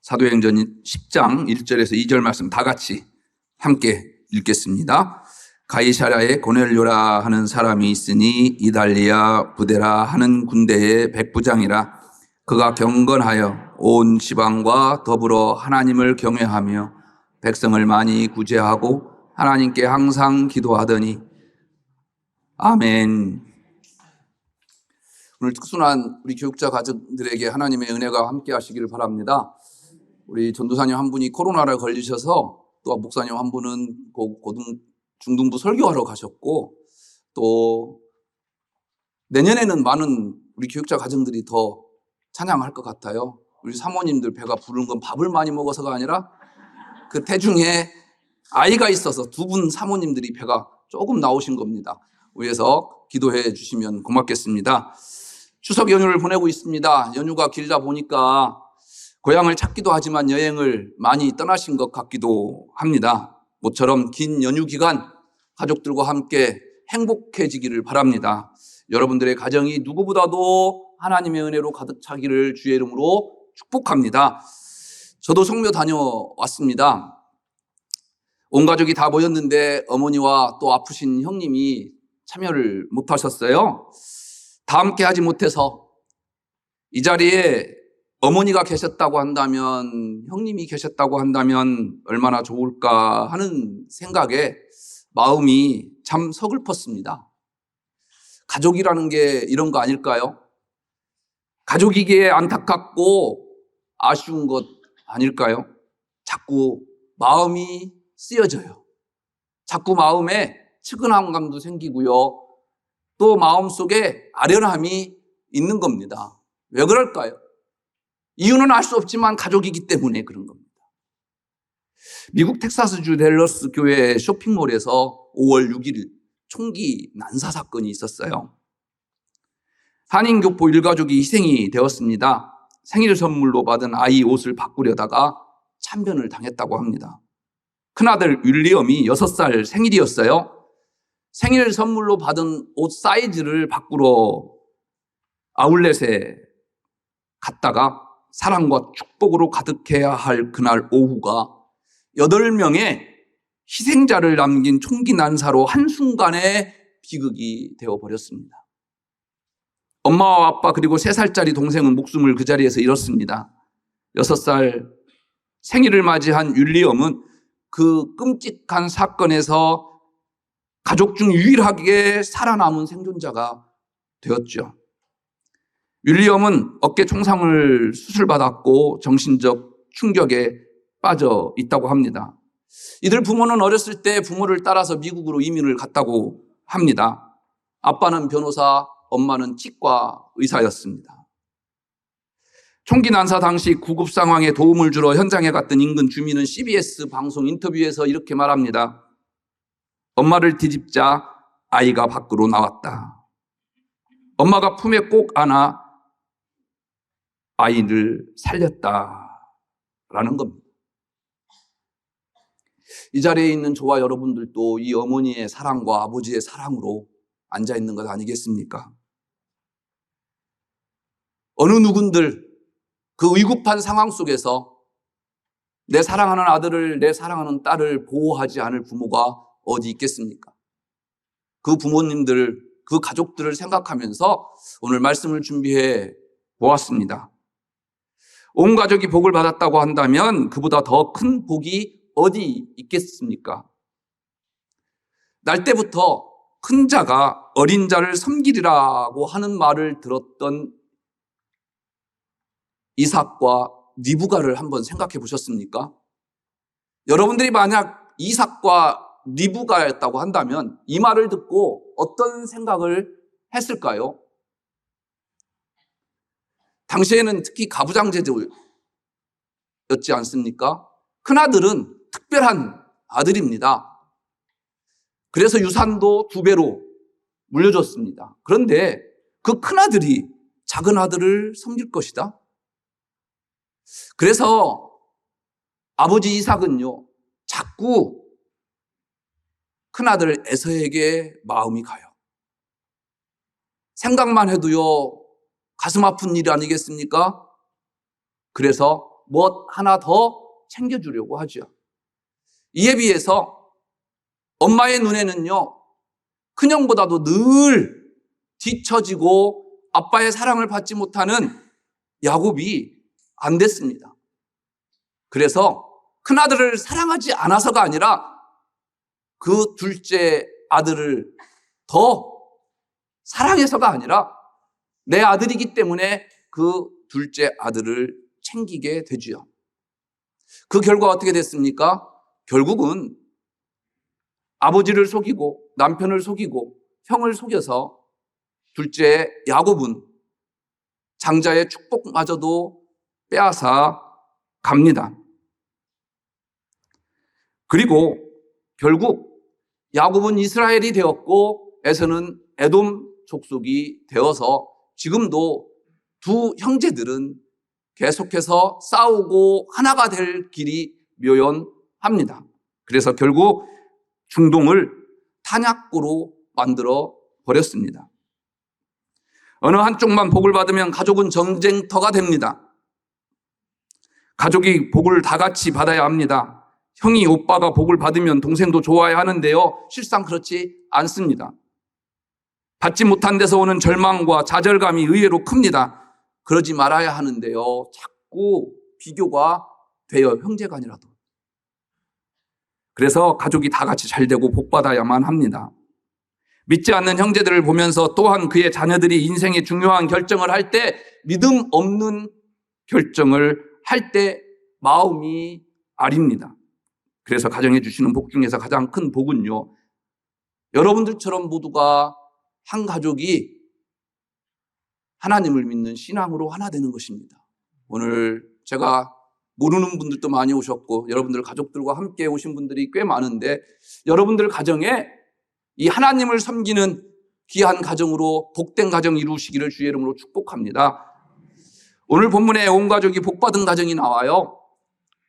사도행전 10장 1절에서 2절 말씀 다 같이 함께 읽겠습니다. 가이사랴에 고넬료라 하는 사람이 있으니 이달리아 부데라 하는 군대의 백부장이라. 그가 경건하여 온 지방과 더불어 하나님을 경외하며 백성을 많이 구제하고 하나님께 항상 기도하더니. 아멘. 오늘 특순한 우리 교육자 가족들에게 하나님의 은혜가 함께 하시기를 바랍니다. 우리 전도사님 한 분이 코로나를 걸리셔서, 또 목사님 한 분은 중등부 설교하러 가셨고, 또 내년에는 많은 우리 교육자 가정들이 더 찬양할 것 같아요. 우리 사모님들 배가 부른 건 밥을 많이 먹어서가 아니라 그 태중에 아이가 있어서 두 분 사모님들이 배가 조금 나오신 겁니다. 위해서 기도해 주시면 고맙겠습니다. 추석 연휴를 보내고 있습니다. 연휴가 길다 보니까 고향을 찾기도 하지만 여행을 많이 떠나신 것 같기도 합니다. 모처럼 긴 연휴 기간 가족들과 함께 행복해지기를 바랍니다. 여러분들의 가정이 누구보다도 하나님의 은혜로 가득 차기를 주의 이름으로 축복합니다. 저도 성묘 다녀왔습니다. 온 가족이 다 모였는데 어머니와 또 아프신 형님이 참여를 못하셨어요. 다 함께 하지 못해서 이 자리에 어머니가 계셨다고 한다면, 형님이 계셨다고 한다면 얼마나 좋을까 하는 생각에 마음이 참 서글펐습니다. 가족이라는 게 이런 거 아닐까요? 가족이기에 안타깝고 아쉬운 것 아닐까요? 자꾸 마음이 쓰여져요. 자꾸 마음에 측은한 감도 생기고요. 또 마음속에 아련함이 있는 겁니다. 왜 그럴까요? 이유는 알 수 없지만 가족이기 때문에 그런 겁니다. 미국 텍사스주 댈러스 교회 쇼핑몰에서 5월 6일 총기 난사 사건이 있었어요. 한인교포 일가족이 희생이 되었습니다. 생일 선물로 받은 아이 옷을 바꾸려다가 참변을 당했다고 합니다. 큰아들 윌리엄이 6살 생일이었어요. 생일 선물로 받은 옷 사이즈를 바꾸러 아울렛에 갔다가 사랑과 축복으로 가득해야 할 그날 오후가 8명의 희생자를 남긴 총기 난사로 한순간에 비극이 되어버렸습니다. 엄마와 아빠 그리고 3살짜리 동생은 목숨을 그 자리에서 잃었습니다. 6살 생일을 맞이한 윌리엄은 그 끔찍한 사건에서 가족 중 유일하게 살아남은 생존자가 되었죠. 윌리엄은 어깨 총상을 수술받았고 정신적 충격에 빠져 있다고 합니다. 이들 부모는 어렸을 때 부모를 따라서 미국으로 이민을 갔다고 합니다. 아빠는 변호사, 엄마는 치과 의사였습니다. 총기 난사 당시 구급 상황에 도움을 주러 현장에 갔던 인근 주민은 CBS 방송 인터뷰에서 이렇게 말합니다. 엄마를 뒤집자 아이가 밖으로 나왔다. 엄마가 품에 꼭 안아 아이를 살렸다라는 겁니다. 이 자리에 있는 저와 여러분들도 이 어머니의 사랑과 아버지의 사랑으로 앉아 있는 것 아니겠습니까? 어느 누군들 그 위급한 상황 속에서 내 사랑하는 아들을, 내 사랑하는 딸을 보호하지 않을 부모가 어디 있겠습니까? 그 부모님들, 그 가족들을 생각하면서 오늘 말씀을 준비해 보았습니다. 온 가족이 복을 받았다고 한다면 그보다 더 큰 복이 어디 있겠습니까? 날 때부터 큰 자가 어린 자를 섬기리라고 하는 말을 들었던 이삭과 리브가를 한번 생각해 보셨습니까? 여러분들이 만약 이삭과 리브가였다고 한다면 이 말을 듣고 어떤 생각을 했을까요? 당시에는 특히 가부장제도였지 않습니까? 큰아들은 특별한 아들입니다. 그래서 유산도 2배로 물려줬습니다. 그런데 그 큰아들이 작은 아들을 섬길 것이다. 그래서 아버지 이삭은요, 자꾸 큰아들 에서에게 마음이 가요. 생각만 해도요, 가슴 아픈 일 아니겠습니까? 그래서 뭐 하나 더 챙겨주려고 하죠. 이에 비해서 엄마의 눈에는요, 큰형보다도 늘 뒤처지고 아빠의 사랑을 받지 못하는 야곱이 안 됐습니다. 그래서 큰아들을 사랑하지 않아서가 아니라 그 둘째 아들을 더 사랑해서가 아니라 내 아들이기 때문에 그 둘째 아들을 챙기게 되지요. 그 결과 어떻게 됐습니까? 결국은 아버지를 속이고 남편을 속이고 형을 속여서 둘째 야곱은 장자의 축복마저도 빼앗아 갑니다. 그리고 결국 야곱은 이스라엘이 되었고 에서는 에돔 족속이 되어서 지금도 두 형제들은 계속해서 싸우고 하나가 될 길이 묘연합니다. 그래서 결국 중동을 탄약고로 만들어 버렸습니다. 어느 한쪽만 복을 받으면 가족은 전쟁터가 됩니다. 가족이 복을 다 같이 받아야 합니다. 형이 오빠가 복을 받으면 동생도 좋아야 하는데요. 실상 그렇지 않습니다. 받지 못한 데서 오는 절망과 좌절감이 의외로 큽니다. 그러지 말아야 하는데요. 자꾸 비교가 돼요. 형제간이라도. 그래서 가족이 다 같이 잘 되고 복 받아야만 합니다. 믿지 않는 형제들을 보면서 또한 그의 자녀들이 인생의 중요한 결정을 할 때 믿음 없는 결정을 할 때 마음이 아립니다. 그래서 가정해 주시는 복 중에서 가장 큰 복은요, 여러분들처럼 모두가 한 가족이 하나님을 믿는 신앙으로 하나 되는 것입니다. 오늘 제가 모르는 분들도 많이 오셨고 여러분들 가족들과 함께 오신 분들이 꽤 많은데 여러분들 가정에 이 하나님을 섬기는 귀한 가정으로 복된 가정 이루시기를 주의 이름으로 축복합니다. 오늘 본문에 온 가족이 복받은 가정이 나와요.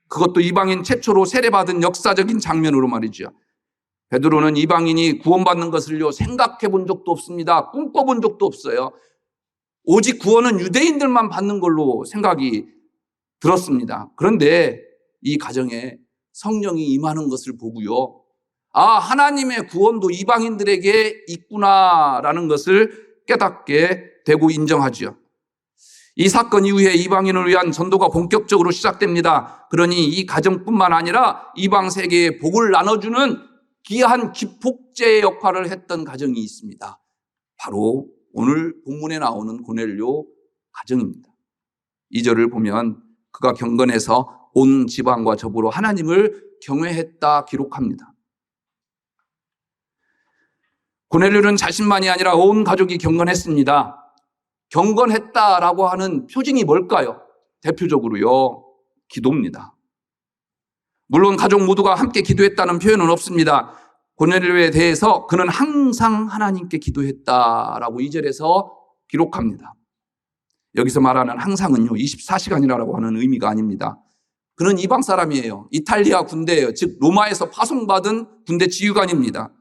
그것도 이방인 최초로 세례받은 역사적인 장면으로 말이죠. 베드로는 이방인이 구원받는 것을요 생각해 본 적도 없습니다. 꿈꿔본 적도 없어요. 오직 구원은 유대인들만 받는 걸로 생각이 들었습니다. 그런데 이 가정에 성령이 임하는 것을 보고요, 아, 하나님의 구원도 이방인들에게 있구나라는 것을 깨닫게 되고 인정하죠. 이 사건 이후에 이방인을 위한 전도가 본격적으로 시작됩니다. 그러니 이 가정뿐만 아니라 이방 세계에 복을 나눠주는 귀한 기폭제의 역할을 했던 가정이 있습니다. 바로 오늘 본문에 나오는 고넬료 가정입니다. 2절을 보면 그가 경건해서 온 지방과 저부로 하나님을 경외했다 기록합니다. 고넬료는 자신만이 아니라 온 가족이 경건했습니다. 경건했다라고 하는 표징이 뭘까요? 대표적으로요, 기도입니다. 물론 가족 모두가 함께 기도했다는 표현은 없습니다. 고넬료에 대해서 그는 항상 하나님께 기도했다라고 2절에서 기록합니다. 여기서 말하는 항상은요 24시간이라고 하는 의미가 아닙니다. 그는 이방 사람이에요. 이탈리아 군대예요. 즉 로마에서 파송받은 군대 지휘관입니다.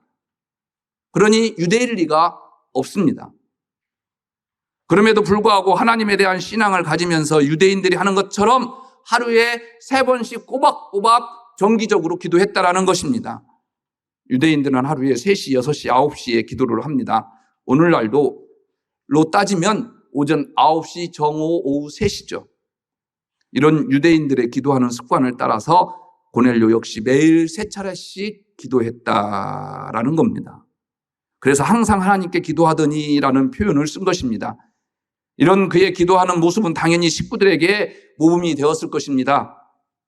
그러니 유대일 리가 없습니다. 그럼에도 불구하고 하나님에 대한 신앙을 가지면서 유대인들이 하는 것처럼 하루에 3번씩 꼬박꼬박 정기적으로 기도했다라는 것입니다. 유대인들은 하루에 3시, 6시, 9시에 기도를 합니다. 오늘날도 로 따지면 오전 9시, 정오, 오후 3시죠. 이런 유대인들의 기도하는 습관을 따라서 고넬료 역시 매일 3차례씩 기도했다라는 겁니다. 그래서 항상 하나님께 기도하더니라는 표현을 쓴 것입니다. 이런 그의 기도하는 모습은 당연히 식구들에게 모범이 되었을 것입니다.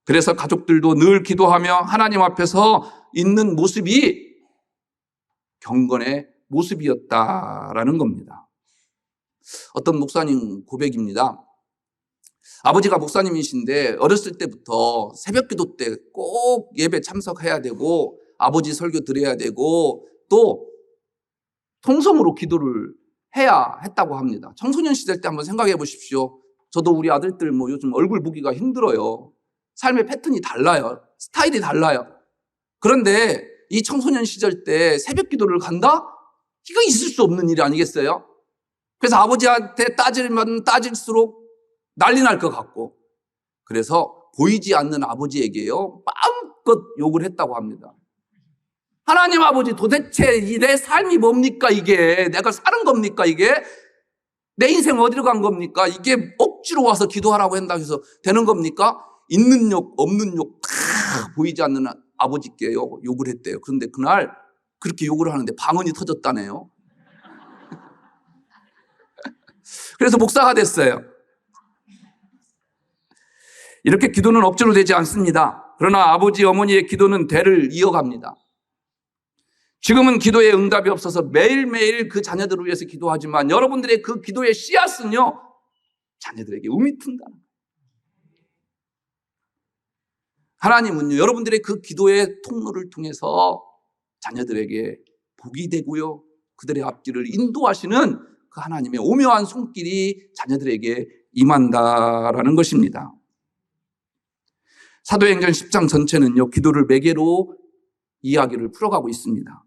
그래서 가족들도 늘 기도하며 하나님 앞에서 있는 모습이 경건의 모습이었다라는 겁니다. 어떤 목사님 고백입니다. 아버지가 목사님이신데 어렸을 때부터 새벽 기도 때 꼭 예배 참석해야 되고 아버지 설교 드려야 되고 또 통성으로 기도를 해야 했다고 합니다. 청소년 시절 때 한번 생각해 보십시오. 저도 우리 아들들 요즘 얼굴 보기가 힘들어요. 삶의 패턴이 달라요. 스타일이 달라요. 그런데 이 청소년 시절 때 새벽 기도를 간다? 이거 있을 수 없는 일 아니겠어요? 그래서 아버지한테 따지면 따질수록 난리 날 것 같고, 그래서 보이지 않는 아버지에게요 마음껏 욕을 했다고 합니다. 하나님 아버지, 도대체 내 삶이 뭡니까? 이게 내가 사는 겁니까? 이게 내 인생 어디로 간 겁니까? 이게 억지로 와서 기도하라고 한다고 해서 되는 겁니까? 있는 욕 없는 욕 다 보이지 않는 아버지께 욕을 했대요. 그런데 그날 그렇게 욕을 하는데 방언이 터졌다네요. 그래서 목사가 됐어요. 이렇게 기도는 억지로 되지 않습니다. 그러나 아버지 어머니의 기도는 대를 이어갑니다. 지금은 기도에 응답이 없어서 매일매일 그 자녀들을 위해서 기도하지만 여러분들의 그 기도의 씨앗은요 자녀들에게 음이 튼다. 하나님은요 여러분들의 그 기도의 통로를 통해서 자녀들에게 복이 되고요 그들의 앞길을 인도하시는 그 하나님의 오묘한 손길이 자녀들에게 임한다라는 것입니다. 사도행전 10장 전체는요 기도를 매개로 이야기를 풀어가고 있습니다.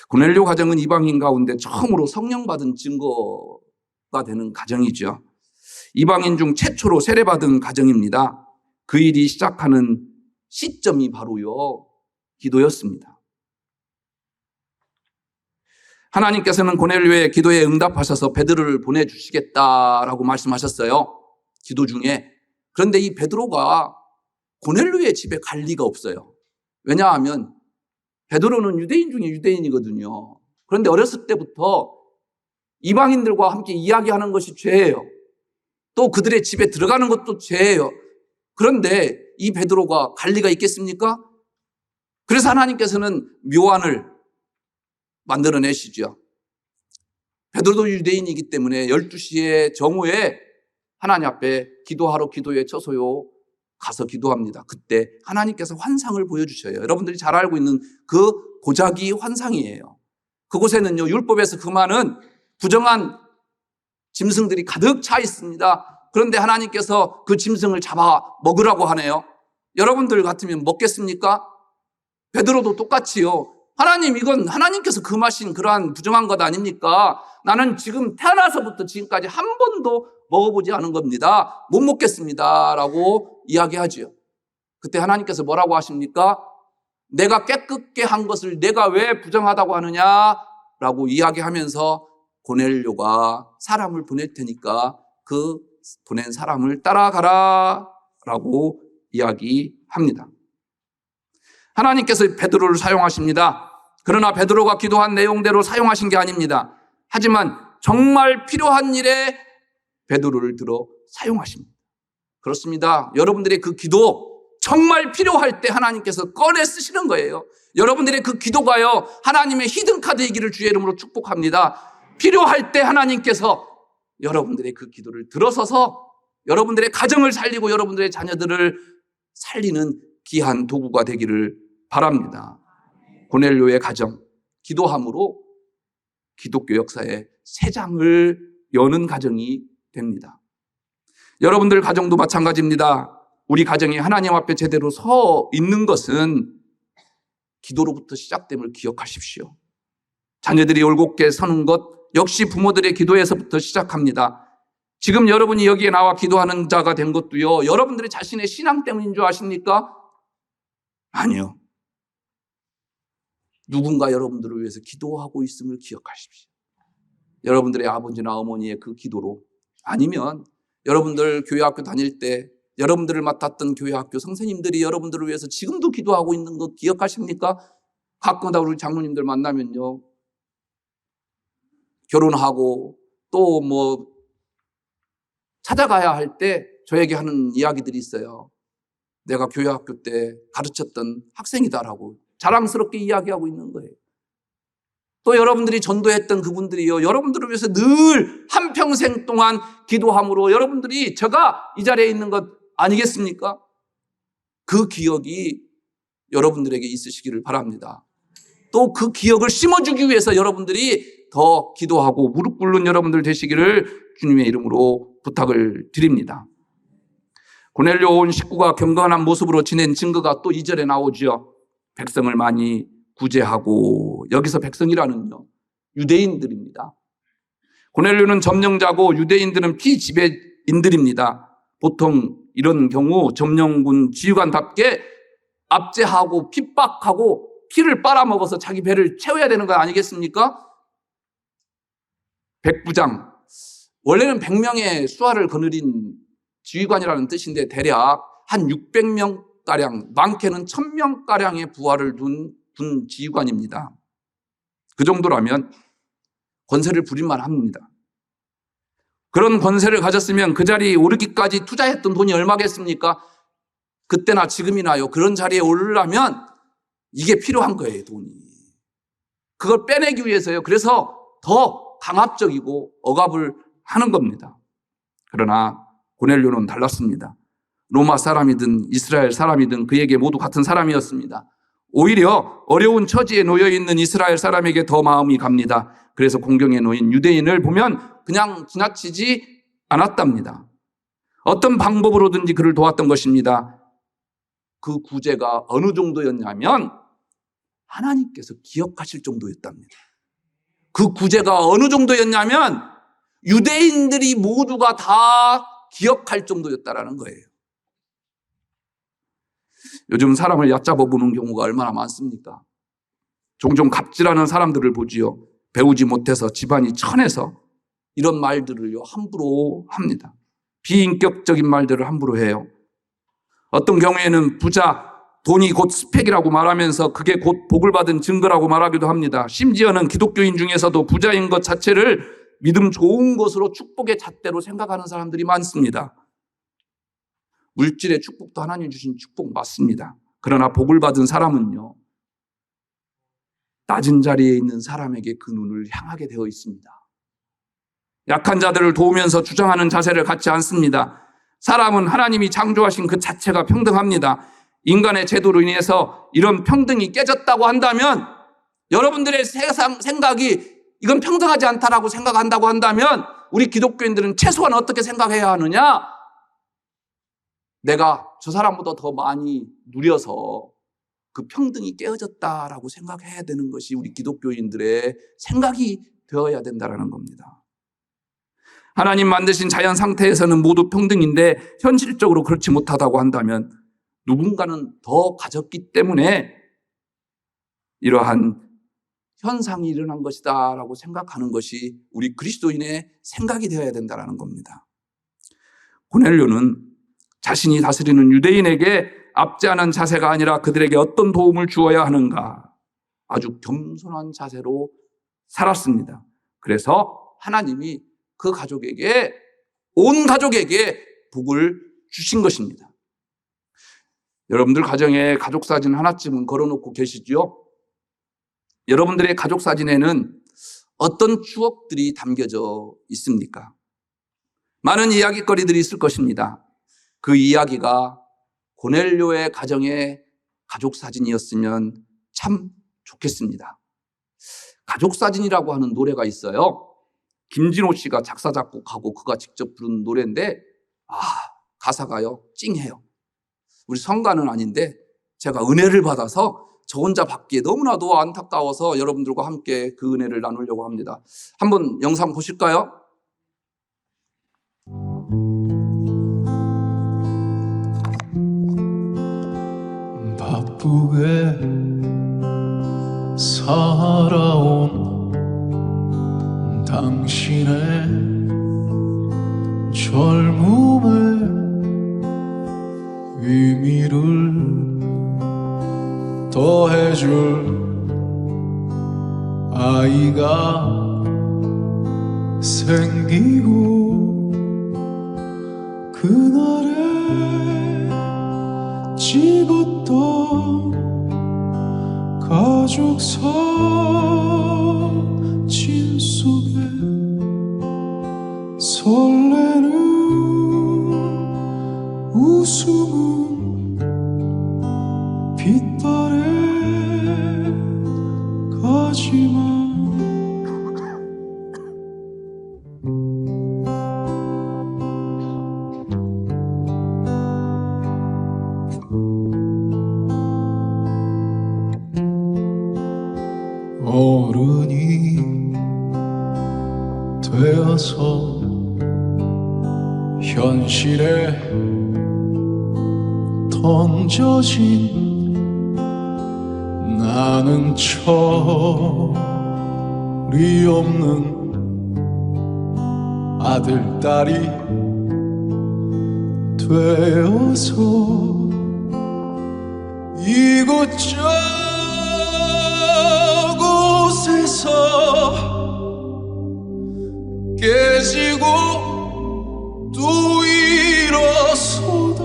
고넬료 가정은 이방인 가운데 처음으로 성령 받은 증거가 되는 가정이죠. 이방인 중 최초로 세례받은 가정입니다. 그 일이 시작하는 시점이 바로요 기도였습니다. 하나님께서는 고넬료의 기도에 응답하셔서 베드로를 보내주시겠다라고 말씀하셨어요. 기도 중에. 그런데 이 베드로가 고넬료의 집에 갈 리가 없어요. 왜냐하면 베드로는 유대인 중에 유대인이거든요. 그런데 어렸을 때부터 이방인들과 함께 이야기하는 것이 죄예요. 또 그들의 집에 들어가는 것도 죄예요. 그런데 이 베드로가 갈 리가 있겠습니까? 그래서 하나님께서는 묘안을 만들어내시죠. 베드로도 유대인이기 때문에 12시에 정오에 하나님 앞에 기도하러 기도에 쳐서요 가서 기도합니다. 그때 하나님께서 환상을 보여주셔요. 여러분들이 잘 알고 있는 그 보자기 환상이에요. 그곳에는요 율법에서 금하는 부정한 짐승들이 가득 차 있습니다. 그런데 하나님께서 그 짐승을 잡아 먹으라고 하네요. 여러분들 같으면 먹겠습니까? 베드로도 똑같이요. 하나님, 이건 하나님께서 금하신 그러한 부정한 것 아닙니까? 나는 지금 태어나서부터 지금까지 한 번도 먹어보지 않은 겁니다. 못 먹겠습니다. 라고 이야기하지요. 그때 하나님께서 뭐라고 하십니까? 내가 깨끗게 한 것을 내가 왜 부정하다고 하느냐? 라고 이야기하면서 고넬료가 사람을 보낼 테니까 그 보낸 사람을 따라가라. 라고 이야기합니다. 하나님께서 베드로를 사용하십니다. 그러나 베드로가 기도한 내용대로 사용하신 게 아닙니다. 하지만 정말 필요한 일에 베드로를 들어 사용하십니다. 그렇습니다. 여러분들의 그 기도 정말 필요할 때 하나님께서 꺼내 쓰시는 거예요. 여러분들의 그 기도가요 하나님의 히든카드이기를 주의 이름으로 축복합니다. 필요할 때 하나님께서 여러분들의 그 기도를 들어서서 여러분들의 가정을 살리고 여러분들의 자녀들을 살리는 귀한 도구가 되기를 바랍니다. 고넬료의 가정, 기도함으로 기독교 역사의 새 장을 여는 가정이 됩니다. 여러분들 가정도 마찬가지입니다. 우리 가정이 하나님 앞에 제대로 서 있는 것은 기도로부터 시작됨을 기억하십시오. 자녀들이 올곧게 서는 것 역시 부모들의 기도에서부터 시작합니다. 지금 여러분이 여기에 나와 기도하는 자가 된 것도요 여러분들의 자신의 신앙 때문인 줄 아십니까? 아니요. 누군가 여러분들을 위해서 기도하고 있음을 기억하십시오. 여러분들의 아버지나 어머니의 그 기도로, 아니면 여러분들 교회 학교 다닐 때 여러분들을 맡았던 교회 학교 선생님들이 여러분들을 위해서 지금도 기도하고 있는 거 기억하십니까? 가끔가다 우리 장로님들 만나면요 결혼하고 또 뭐 찾아가야 할 때 저에게 하는 이야기들이 있어요. 내가 교회 학교 때 가르쳤던 학생이다라고 자랑스럽게 이야기하고 있는 거예요. 또 여러분들이 전도했던 그분들이요 여러분들을 위해서 늘 한평생 동안 기도함으로 여러분들이 제가 이 자리에 있는 것 아니겠습니까? 그 기억이 여러분들에게 있으시기를 바랍니다. 또 그 기억을 심어주기 위해서 여러분들이 더 기도하고 무릎 꿇는 여러분들 되시기를 주님의 이름으로 부탁을 드립니다. 고넬료 온 식구가 경건한 모습으로 지낸 증거가 또 2절에 나오죠. 백성을 많이 구제하고, 여기서 백성이라는요 유대인들입니다. 고넬료는 점령자고 유대인들은 피지배인들입니다. 보통 이런 경우 점령군 지휘관답게 압제하고 핍박하고 피를 빨아먹어서 자기 배를 채워야 되는 거 아니겠습니까? 백부장, 원래는 100명의 수하를 거느린 지휘관이라는 뜻인데 대략 한 600명가량, 많게는 1000명가량의 부하를 둔 군 지휘관입니다. 그 정도라면 권세를 부릴만 합니다. 그런 권세를 가졌으면 그 자리에 오르기까지 투자했던 돈이 얼마겠습니까? 그때나 지금이나요. 그런 자리에 오르려면 이게 필요한 거예요, 돈이. 그걸 빼내기 위해서요. 그래서 더 강압적이고 억압을 하는 겁니다. 그러나 고넬료는 달랐습니다. 로마 사람이든 이스라엘 사람이든 그에게 모두 같은 사람이었습니다. 오히려 어려운 처지에 놓여 있는 이스라엘 사람에게 더 마음이 갑니다. 그래서 공경에 놓인 유대인을 보면 그냥 지나치지 않았답니다. 어떤 방법으로든지 그를 도왔던 것입니다. 그 구제가 어느 정도였냐면 하나님께서 기억하실 정도였답니다. 그 구제가 어느 정도였냐면 유대인들이 모두가 다 기억할 정도였다라는 거예요. 요즘 사람을 얕잡아 보는 경우가 얼마나 많습니까? 종종 갑질하는 사람들을 보지요. 배우지 못해서 집안이 천해서 이런 말들을요 함부로 합니다. 비인격적인 말들을 함부로 해요. 어떤 경우에는 부자, 돈이 곧 스펙이라고 말하면서 그게 곧 복을 받은 증거라고 말하기도 합니다. 심지어는 기독교인 중에서도 부자인 것 자체를 믿음 좋은 것으로 축복의 잣대로 생각하는 사람들이 많습니다. 물질의 축복도 하나님 주신 축복 맞습니다. 그러나 복을 받은 사람은요, 낮은 자리에 있는 사람에게 그 눈을 향하게 되어 있습니다. 약한 자들을 도우면서 주장하는 자세를 갖지 않습니다. 사람은 하나님이 창조하신 그 자체가 평등합니다. 인간의 제도로 인해서 이런 평등이 깨졌다고 한다면, 여러분들의 생각이 이건 평등하지 않다라고 생각한다고 한다면 우리 기독교인들은 최소한 어떻게 생각해야 하느냐? 내가 저 사람보다 더 많이 누려서 그 평등이 깨어졌다라고 생각해야 되는 것이 우리 기독교인들의 생각이 되어야 된다는 겁니다. 하나님 만드신 자연 상태에서는 모두 평등인데 현실적으로 그렇지 못하다고 한다면 누군가는 더 가졌기 때문에 이러한 현상이 일어난 것이다 라고 생각하는 것이 우리 그리스도인의 생각이 되어야 된다는 겁니다. 고넬료는 자신이 다스리는 유대인에게 압제하는 자세가 아니라 그들에게 어떤 도움을 주어야 하는가 아주 겸손한 자세로 살았습니다. 그래서 하나님이 그 가족에게, 온 가족에게 복을 주신 것입니다. 여러분들 가정에 가족 사진 하나쯤은 걸어놓고 계시죠? 여러분들의 가족 사진에는 어떤 추억들이 담겨져 있습니까? 많은 이야기거리들이 있을 것입니다. 그 이야기가 고넬료의 가정의 가족 사진이었으면 참 좋겠습니다. 가족 사진이라고 하는 노래가 있어요. 김진호 씨가 작사 작곡하고 그가 직접 부른 노래인데 가사가요 찡해요. 우리 성가는 아닌데 제가 은혜를 받아서 저 혼자 받기에 너무나도 안타까워서 여러분들과 함께 그 은혜를 나누려고 합니다. 한번 영상 보실까요? 바쁘게 살아온 당신의 젊음의 의미를 더해줄 아이가 생기고 그날에 찍었던 가족 사진 속에 설레는 웃음은 빛바래 가지만 어른이 되어서 현실에 던져진 나는 철이 없는 아들, 딸이 되어서 이곳저곳에서 깨지고 또 일어서다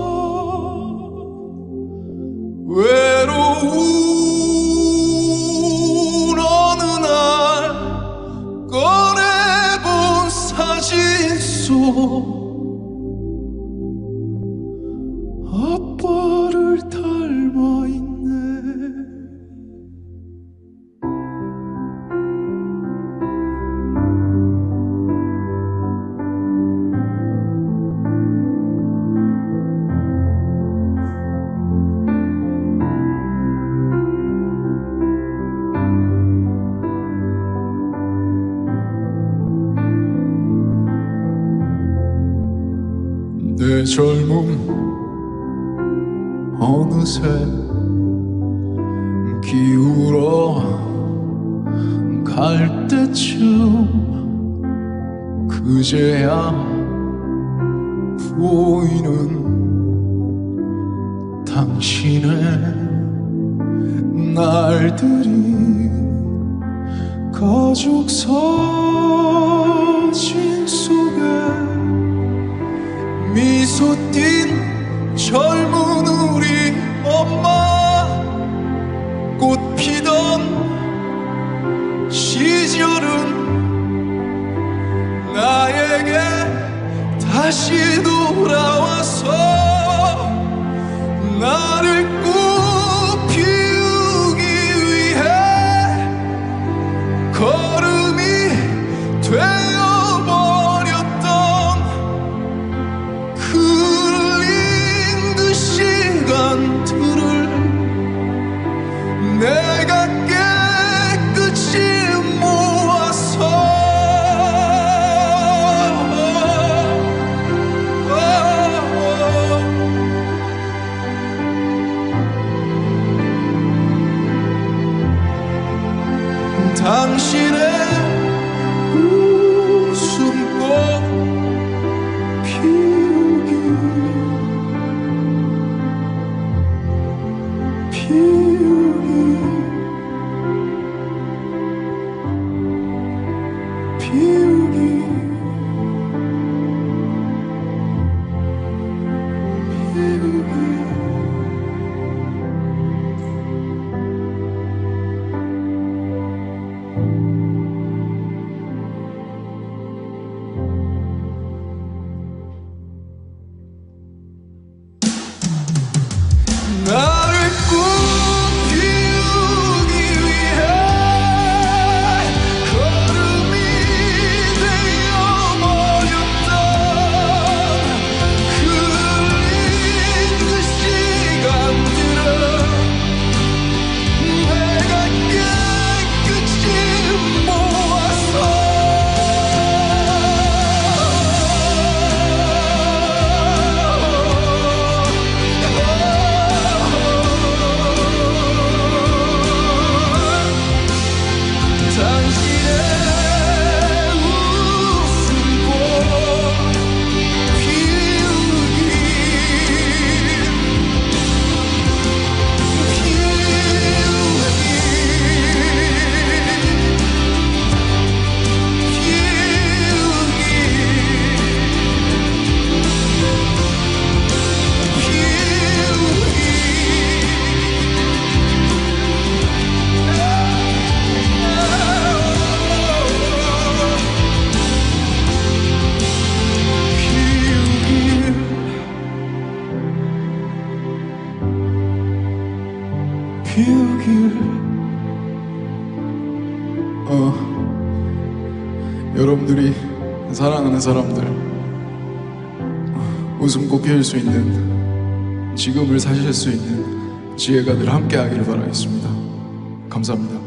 외로운 어느 날 꺼내본 사진 속 아빠를 닮아 있네. 내 젊음 어느새 기울어 갈 때쯤 그제야 보이는 당신의 날들이 가족 사진 속에 미소 띤 젊은 우리 엄마 꽃 피던 시절은 나에게 다시 돌아와서 나를 꽃 피우기 위해 걸음이 되어버렸던 내가 깨끗이 모아서 당신의 웃음꽃 피우기 나를 꽃 피우기 위해 걸음이 되어버렸던 흘린 그 시간들은 내가 깨끗이 모아서 피우길 여러분들이 사랑하는 사람들 웃음꽃 피울 수 있는 지금을 사실 수 있는 지혜가 늘 함께 하기를 바라겠습니다. 감사합니다.